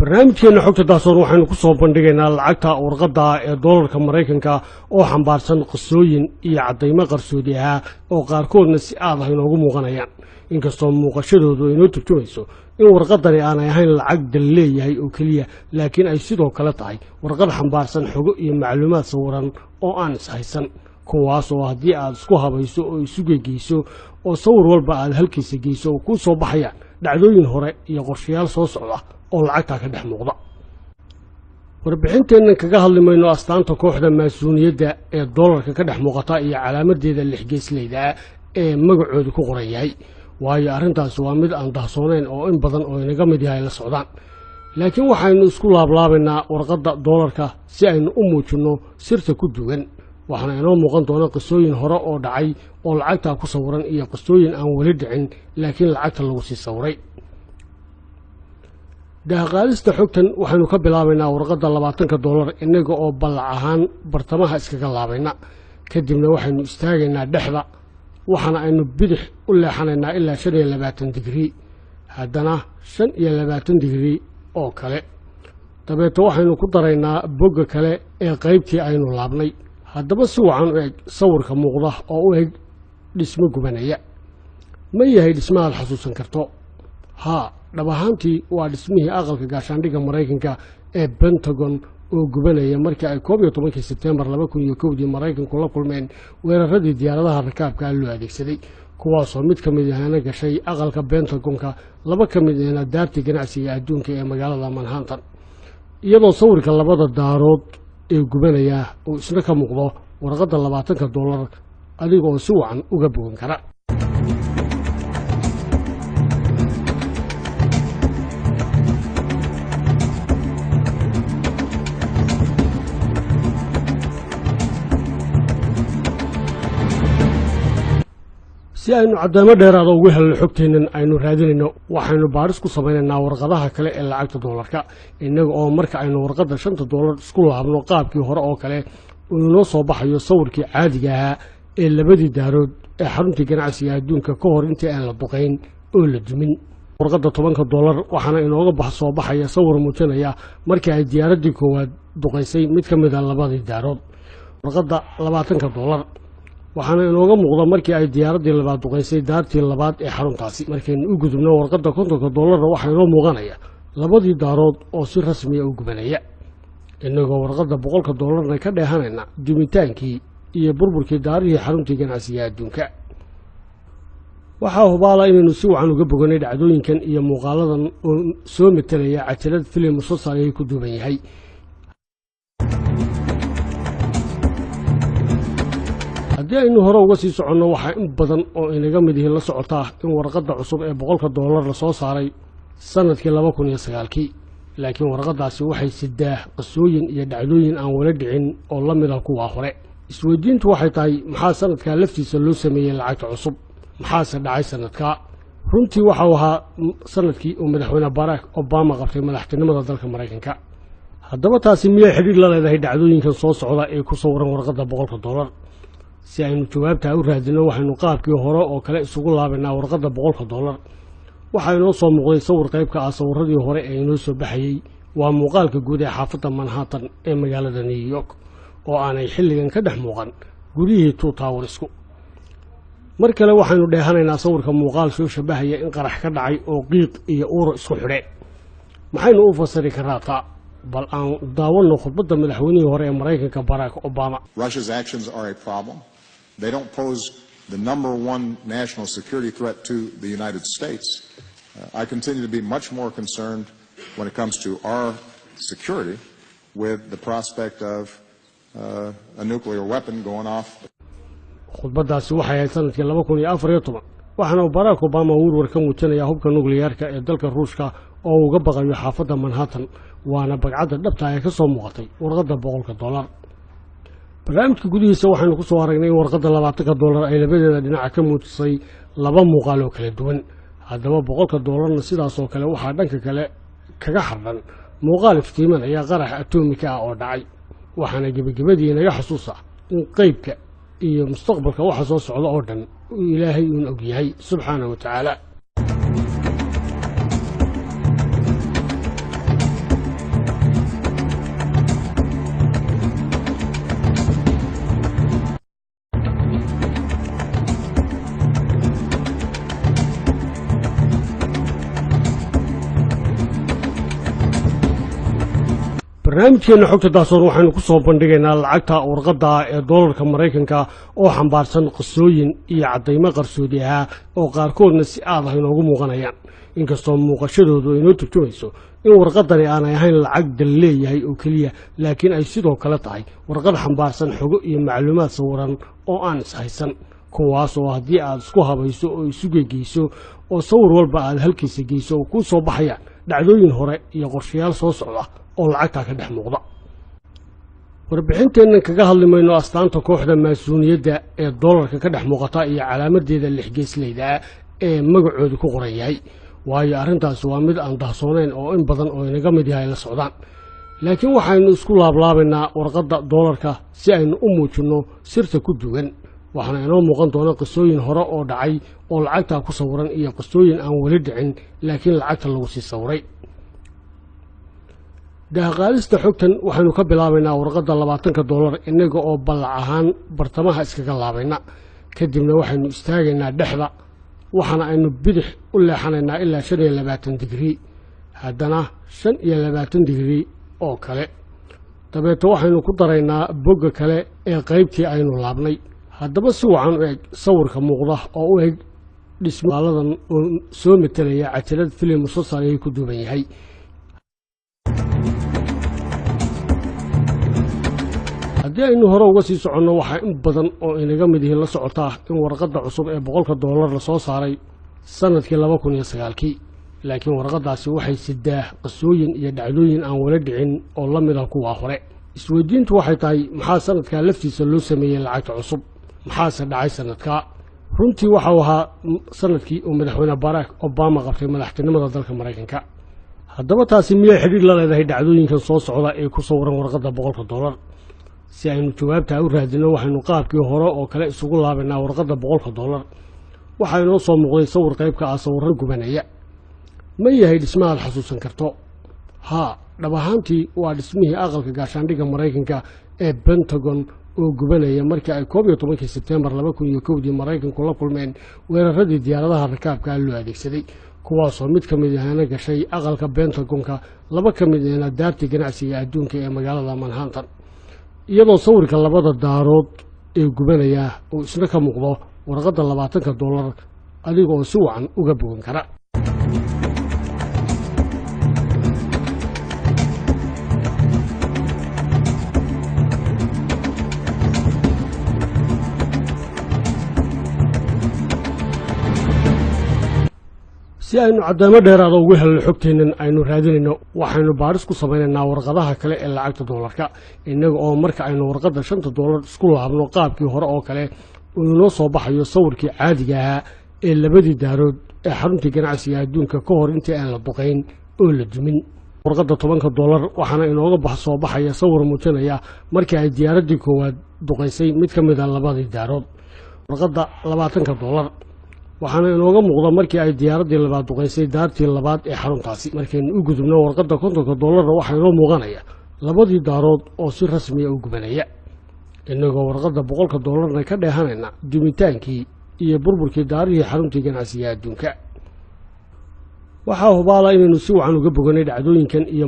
barnaamijkeena xogta daasoon waxaynu ku soo bandhigaynaa lacagta warqadda ee doolarka Mareykanka oo xambaarsan qisooyin iyo cadeymo qarsoodi ah oo qaarkoodna si aad ah inoogu muuqanayaan inkastoo muuqashadoodu inoo turjumayso in warqadani aanay ahayn lacag dal leeyahay oo kaliya laakiin ay sidoo kale tahay warqad xambaarsan xogo iyo macluumaad sawiran oo aan ishaysan kuwaas oo haddii aad isku habayso oo isu geegeyso oo sawir walba aad halkiisa geyso ku soo baxayaan dhacdooyin hore iyo qorshayaal soo socda oo lacagta ka dhex muuqda warbixinteena kaga hadlimayno astaanta kooxda maasuuniyadda ee doolarka ka dhex muuqata iyo calaamadeeda lix geesleyda ee magacoodu ku qoran yahay waayo arrintaasi waa mid aan dahsoonayn oo in badan oo inaga mid yahay la socdaan laakiin waxaynu isku laablaabaynaa warqadda doolarka si aynu u muujinno sirta ku duwan waxaana inoo muuqan doona qisooyin hore oo dhacay oo lacagta ku sawiran iyo qisooyin aan weli dhicin laakiin lacagta lagu sii sawiray daaqaalista xogtan waxaynu ka bilaabaynaa warqadda $20 inaga oo ballac ahaan bartamaha iskaga laabayna kadibna waxaynu istaagaynaa dhexda waxaana aynu bidix u leexanaynaa ilaa 25 digrii haddana 25 digrii oo kale dabeeto waxaynu ku daraynaa bogga kale ee qaybtii aynu laabnay haddaba si wacan u eg sawirka muuqda oo u eg dhismo gubanaya ma yahay dhismaha la xasuusan karto haa dhab ahaantii waa dhismihii aqalka gaashaandhigga Mareykanka ee Pentagon oo gubanaya markii ay 11 Sebtembar 2001 Mareykanku la kulmeen weeraradii diyaaradaha rakaabka loo adeegsaday kuwaasoo mid ka mid ahna gashay aqalka Pentagonka laba ka mid ahna daartii ganacsiga adduunka ee magaalada Manhattan iyadoo sawirka labada daarood ee gubanaya oo isna ka muuqdo warqadda $20 adigoo si wacan uga bogan kara si aynu cadeymo dheeraad ugu helno xogteenan aynu raadinayno waxaynu baaris ku samaynaynaa warqadaha kale ee lacagta doolarka inaga oo marka aynu warqadda $5 isku laabno qaabkii hore oo kale uu noo soo baxayo sawirkii caadiga ahaa ee labadii daarood ee xaruntii ganacsiga adduunka ka hor intii aan la duqayn oo la dumin warqadda $10 waxaana inooga soo baxaya sawir muujinaya markii ay diyaaradii koowaad duqaysay mid ka mid ah labadii daarood warqadda $20 waxaana inooga muuqda markii ay diyaaradii labaad duqaysay daartii labaad ee xaruntaasi markaynu u gudubno warqadda $50 waxaa inoo muuqanaya labadii daarood oo si rasmi ah u gubanaya inagoo warqadda $100 ka dheehanayna dumitaankii iyo burburkii daarihii xaruntii ganacsiga adduunka waxaa hubaala inaynu si wacan uga boganay dhacdooyinkan iyo muuqaaladan oo soo metelaya cajalad filim musalsal ay ku duuban yahay haddii aynu hore uga sii soconno waxaa in badan oo inaga mid yihiin la socotaa in warqadda cusub ee $100 la soo saaray sanadkii 2009 laakiin warqaddaasi waxay sidaa qisooyin iyo dhacdooyin aan wala dhicin oo la mid ah kuwa hore isweydiintu waxay tahay maxaa sanadka laftiisa loo sameeyay lacagta cusub maxaase dhacay sanadka runtii waxa ahaa sanadkii uu madaxweyne Barack Obama qabtay madaxtinimada dalka Mareykanka haddaba taasi miyay xiriir la leedahay dhacdooyinkan soo socda ee ku sawiran warqadda $100 si aynu jawaabta u raadino waxaynu qaabkii hore oo kale isugu laabaynaa warqadda $100 waxa inoo soo muuqday sawir qaybka ah sawiradii hore ee inoo soo baxayay waa muuqaalka guud ee xaafadda Manhattan ee magaalada New York oo aanay xilligan ka dhex muuqan guriyihii Two Towersku mar kale waxaynu dheehanaynaa sawirka muuqaal soo shabahaya in qarax ka dhacay oo qiiq iyo uur isku xidhay maxaynu u fasiri karnaa taa bal aan daawano khudbadda madaxweynihii hore ee Mareykanka Barack Obama Russia's actions are a problem. They don't pose the #1 national security threat to the United States. I continue to be much more concerned when it comes to our security with the prospect of a nuclear weapon going off. khudbaddaasi waxay ahayd sanadkii 2014 waxaana Barack Obama uu warka muujinaya hubka nukliyeerka ee dalka Ruushka oo uga baqayo xaafadda Manhattan waana bagcadda dhabta ah ka soo muuqatay warqadda $100 barnaamijka gudihiisa waxaynu ku soo aragnay in warqadda $20 ay labadeeda dhinac ka muujisay laba muuqaal oo kala duwan haddaba $100 sidaas oo kale waxaa dhanka kale kaga xardhan muuqaal iftiimanaya qarax atomika ah oo dhacay waxaana gebagabadii naga xasuusa in qaybka iyo mustaqbalka waxa soo socda oo dhan uu Ilaahay uu og yahay subxaanahu wa ta'ala barnaamijkeena xogta daasoon waxaynu ku soo bandhigaynaa lacagta warqadda ee doolarka Mareykanka oo xambaarsan qisooyin iyo cadeymo qarsoodi ah oo qaarkoodna si aad ah inoogu muuqanayaan inkastoo muuqashadoodu inoo turjumayso in warqadani aanay ahayn lacag dal leeyahay oo keliya laakiin ay sidoo kale tahay warqad xambaarsan xogo iyo macluumaad sawiran oo aan ishaysan kuwaas oo haddii aad isku habayso oo isu geegeyso oo sawir walba aad halkiisa geyso oo ku soo baxayaan dhacdooyin hore iyo qorshayaal soo socda oo lacagta ka dhex muuqda warbixinteennan kaga hadlimayno astaanta kooxda maasuuniyadda ee doolarka ka dhex muuqata iyo calaamadeeda lixgeesleyda ee magacoodu ku qoran yahay waayo arrintaasi waa mid aan dahsoonayn oo in badan oo inaga mid yahay la socdaan laakiin waxaynu isku laablaabaynaa warqadda doolarka si aynu u muujinno sirta ku duwan waxaana inoo muuqan doona qisooyin hore oo dhacay oo lacagta ku sawiran iyo qisooyin aan weli dhicin laakiin lacagta lagu sii sawiray daaqaalista xogtan waxaynu ka bilaabaynaa warqadda $20 inaga oo ballac ahaan bartamaha iskaga laabayna kadibna waxaynu istaagaynaa dhexda waxaana aynu bidix u leexanaynaa ilaa 25 digrii haddana 25 digrii oo kale dabeeto waxaynu ku daraynaa bogga kale ee qaybtii aynu laabnay haddaba si wacan u eg sawirka muuqda oo u eg dhismaaladan oo soo metelaya cajalad filim musalsal ay ku duuban yahay haddii aynu hore uga sii soconno waxaa in badan oo inaga mid yihiin la socotaa in warqadda cusub ee $100 la soo saaray sanadkii 2009 laakiin warqaddaasi waxay sidaa qisooyin iyo dhacdooyin aan wala dhicin oo la mid ah kuwa hore isweydiintu waxay tahay maxaa sanadka laftiisa loo sameeyay lacagta cusub maxaase dhacay sanadka runtii waxa uu ahaa sanadkii uu madaxweyne Barack Obama qabtay madaxtinimada dalka Mareykanka haddaba taasi miyay xiriir la leedahay dhacdooyinkan soo socda ee ku sawiran warqadda $100 si aynu jawaabta u raadino waxaynu qaabkii hore oo kale isugu laabaynaa warqadda $100 waxa inoo soo muuqday sawir qayb ka ah sawirro gubanaya ma yahay dhismaha xasuusan karto ha dhab ahaantii waa dhismihii aqalka gaashaandhigga Mareykanka ee Pentagon oo gubanaya markii ay 11 Sebtembar 2001 Mareykanku la kulmeen weeraradii diyaaradaha rakaabka loo adeegsaday kuwaasoo mid ka mid ahna gashay aqalka Pentagonka laba ka mid ahna daartii ganacsiga adduunka ee magaalada Manhattan iyadoo sawirka labada daarood ee gubanaya oo isna ka muuqdo warqadda $20 adigoo si wacan uga bogan kara si aynu cadeymo dheeraada ugu helno xogteennan aynu raadinayno waxaynu baaris ku samaynaynaa warqadaha kale ee lacagta doolarka inaga oo marka aynu warqadda $5 isku laabno qaabkii hore oo kale uu inoo soo baxayo sawirkii caadiga ahaa ee labadii daarood ee xaruntii ganacsiga adduunka ka hor intii aan la duqayn oo la dumin warqadda $10 waxaana inooga soo baxaya sawir muujinaya markii ay diyaaraddii koowaad duqaysay mid ka mid ah labadii daarood warqadda $20 waxaana inooga muuqda markii ay diyaaraddii labaad duqaysay daartii labaad ee xaruntaasi markaynu u gudubno warqadda $50 waxaa inoo muuqanaya labadii daarood oo si rasmi ah u gubanaya inagoo warqadda $100 ka dheehanayna dumitaankii iyo burburkii daarihii xaruntii ganacsiga adduunka waxaa hubaala inaynu si wacan uga boganay dhacdooyinkan iyo